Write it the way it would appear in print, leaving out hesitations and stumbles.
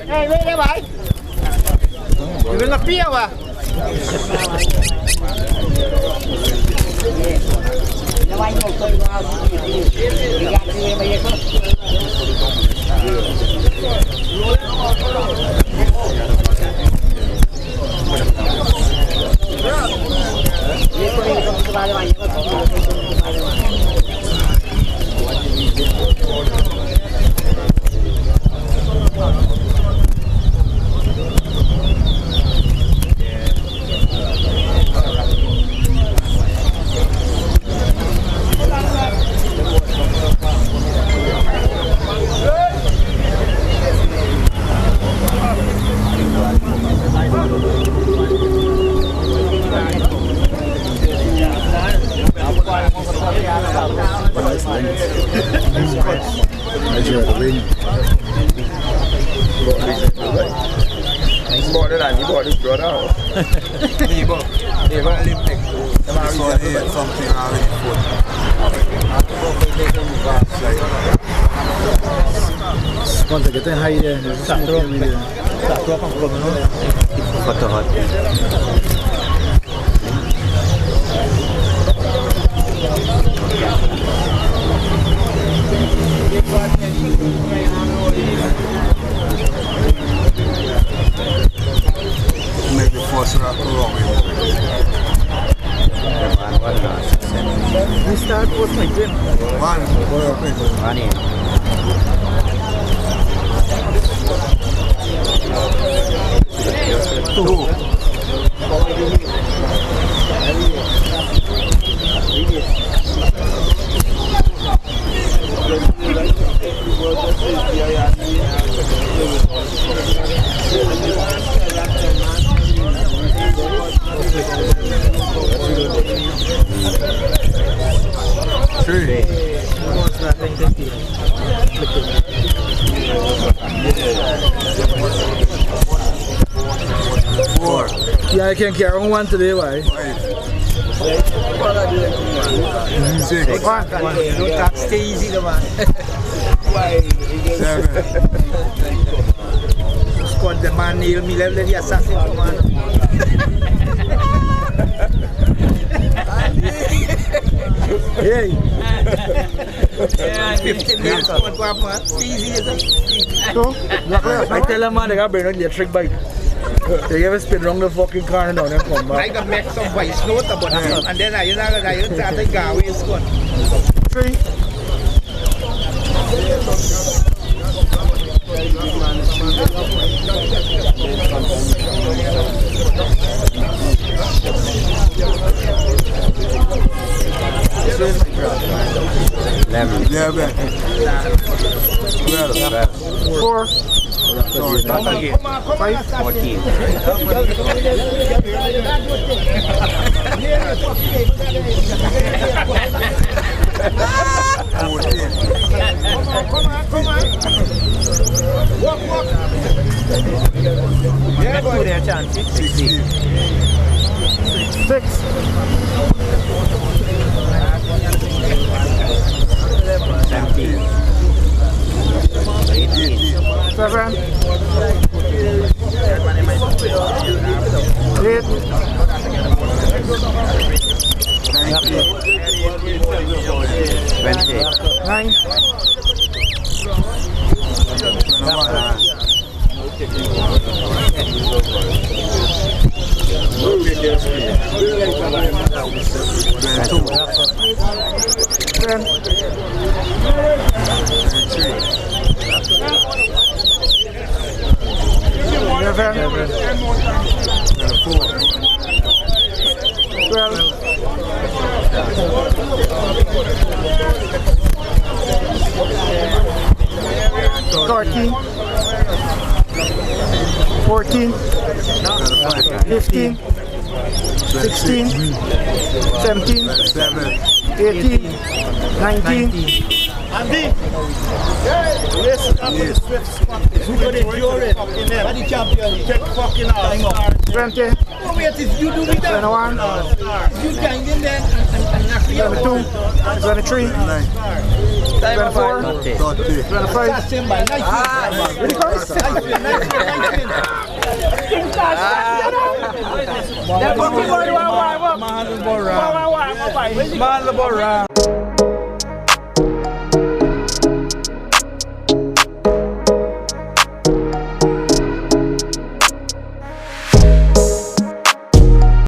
Hey, wait there, boy. You will not be over. Quanto que tem high there? Tá troca com problema. Foto hot. Maybe force her up the wrong way. We start with my gym. One. Two. Three. Four. Yeah, I can carry on one today, why? Six. Stay easy, man. Seven. Squad the man, he'll me level the assassin, man. Hey! 15 minutes, man. Easy, So, I tell a man they got bring on the electric bike. They give a spin around the fucking car and down and come back. I can make some voice note about that, and then I start to go away, squad. 3. Eleven. 4. 5. 14. Come on. Walk. Yeah, boy. 16. 6. 17. 7. 8. 20. 9. 10. 13, 14, 15, 16, 17, 18, 19. Andy, listen up to the Swift spot. Who got it? You're it. What the champion? Check fucking out. 20. Oh, wait, if you do me that. 21. You can get in there and knock me 22, 23, 24, 25. Ready, comes? Man,